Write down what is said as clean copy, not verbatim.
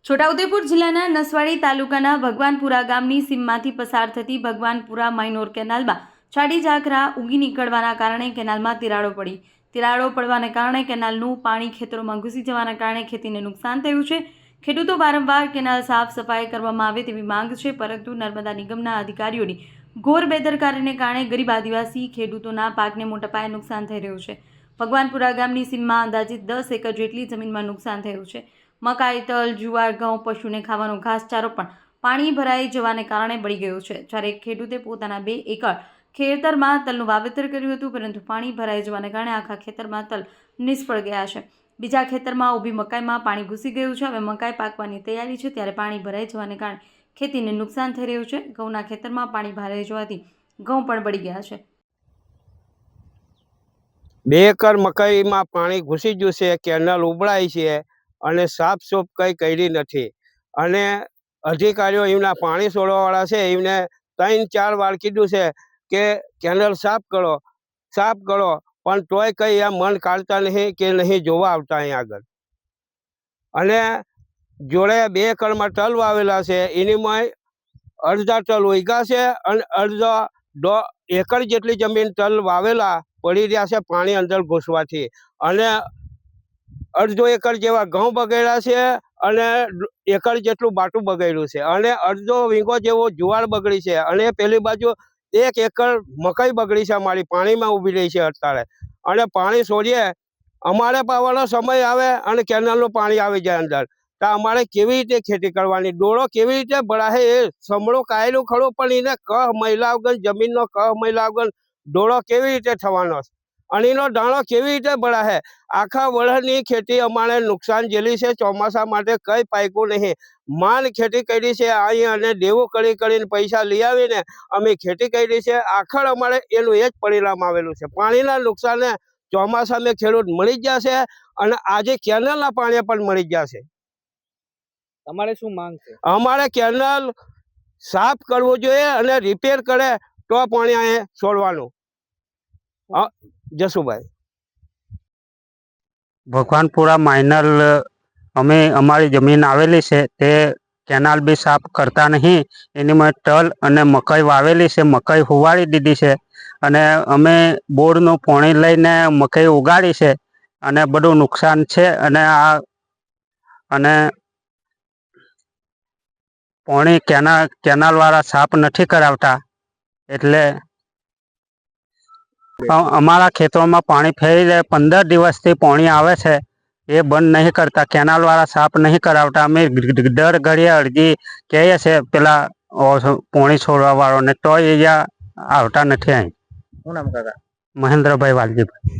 છોટાઉદેપુર જિલ્લાના નસવાડી તાલુકાના ભગવાનપુરા ગામની સીમમાંથી પસાર થતી ભગવાનપુરા માઇનોર કેનાલમાં છાડી ઝાકરા ઉગી નીકળવાના કારણે કેનાલમાં તિરાડો પડવાને કારણે કેનાલનું પાણી ખેતરોમાં ઘૂસી જવાના કારણે ખેતીને નુકસાન થયું છે। ખેડૂતો વારંવાર કેનાલ સાફ સફાઈ કરવામાં આવે તેવી માંગ છે, પરંતુ નર્મદા નિગમના અધિકારીઓની ઘોર બેદરકારીને કારણે ગરીબ આદિવાસી ખેડૂતોના પાકને મોટા પાયે નુકસાન થઈ રહ્યું છે। ભગવાનપુરા ગામની સીમમાં અંદાજિત 10 એકર જેટલી જમીનમાં નુકસાન થયું છે। મકાઈ, તલ, જુવાર, ઘઉં, પશુને ખાવાનો ઘાસચારો પણ પાણી ભરાઈ જવાને કારણે બળી ગયો છે। જ્યારે એક ખેડૂતે પોતાના 2 એકર ખેતરમાં તલનું વાવેતર કર્યું હતું, પરંતુ પાણી ભરાઈ જવાને કારણે આખા ખેતરમાં તલ નિષ્ફળ ગયા છે। બીજા ખેતરમાં ઊભી મકાઈમાં પાણી ઘૂસી ગયું છે। હવે મકાઈ પાકવાની તૈયારી છે ત્યારે પાણી ભરાઈ જવાને કારણે ખેતીને નુકસાન થઈ રહ્યું છે। ઘઉંના ખેતરમાં પાણી ભરાઈ જવાથી ઘઉં પણ બળી ગયા છે। 2 એકર મકાઈમાં પાણી ઘૂસી ગયું છે, કેનાલ ઉભરાઈ છે અને સાફ સૂફ કંઈ કરી નથી। અને અધિકારીઓ એમના પાણી છોડવાવાળા છે એમને 3-4 વાર કીધું છે કે કેનાલ સાફ કરો, પણ તોય કંઈ આ મન કાઢતા નહીં કે નહીં જોવા આવતા અહીં આગળ। અને જોડે 2 એકરમાં તલ વાવેલા છે, એનીમાં અડધા તલ ઉગ્યા છે અને અડધા 1 એકર જેટલી જમીન તલ વાવેલા પડી રહ્યા છે પાણી અંદર ઘૂસવાથી। અને અડધો એકર જેવા ઘઉં બગડ્યા છે અને 1 એકર જેટલું બાટું બગડ્યું છે અને અડધો વીંગો જેવો જુવાર બગડી છે અને પેલી બાજુ 1 એકર મકાઈ બગડી છે અમારી, પાણીમાં ઊભી રહી છે અત્યારે। અને પાણી છોડીએ અમારે પાવાનો સમય આવે અને કેનાલનું પાણી આવી જાય અંદર, તો અમારે કેવી રીતે ખેતી કરવાની? ડોળો કેવી રીતે ભરાશે? એ સમળો કાયેલું ખરું, પણ એને કહ મહિલા વગર, જમીનનો કહ મહિલા વગર ડોળો કેવી રીતે થવાનો? અને એનો દાણો કેવી રીતે ભરાશે? આખા વર્ષની ખેતી અમારે નુકસાન જેલી છે। ચોમાસા માટે કંઈ પાક્યું નહીં, માંડ ખેતી કરી છે અહીં, અને દેવું કરીને પૈસા લઈ આવીને અમે ખેતી કરી છે। આખર અમારે એનું એ જ પરિણામ આવેલું છે। પાણીના નુકસાને ચોમાસામાં ખેડૂત મળી ગયા છે અને આજે કેનાલના પાણી પણ મળી ગયા છે। તમારે શું માંગ છે? અમારે કેનાલ સાફ કરવું જોઈએ અને રિપેર કરે તો પાણી અહીં છોડવાનું। જસુભાઈ, ભગવાનપુરા માઇનર અમે અમારી જમીન આવેલી છે તે કેનાલ બી સાફ કરતા નહીં। એનીમાં તલ અને મકાઈ વાવેલી છે, મકાઈ હુવાડી દીધી છે અને અમે બોરનું પાણી લઈને મકાઈ ઉગાડી છે અને બધું નુકસાન છે। અને પાણી કેનાલવાળા સાફ નથી કરાવતા, એટલે અમારા ખેતરોમાં પાણી ફેરી જાય। 15 દિવસથી પાણી આવે છે, એ બંધ નહીં કરતા, કેનાલવાળા સાફ નહીં કરાવતા। અમે દર ઘડીએ અરજી કહીએ છીએ પેલા પાણી છોડવાવાળાને, તો એ આવતા નથી અહીં। શું નામ કાકા? મહેન્દ્રભાઈ વાલજીભાઈ।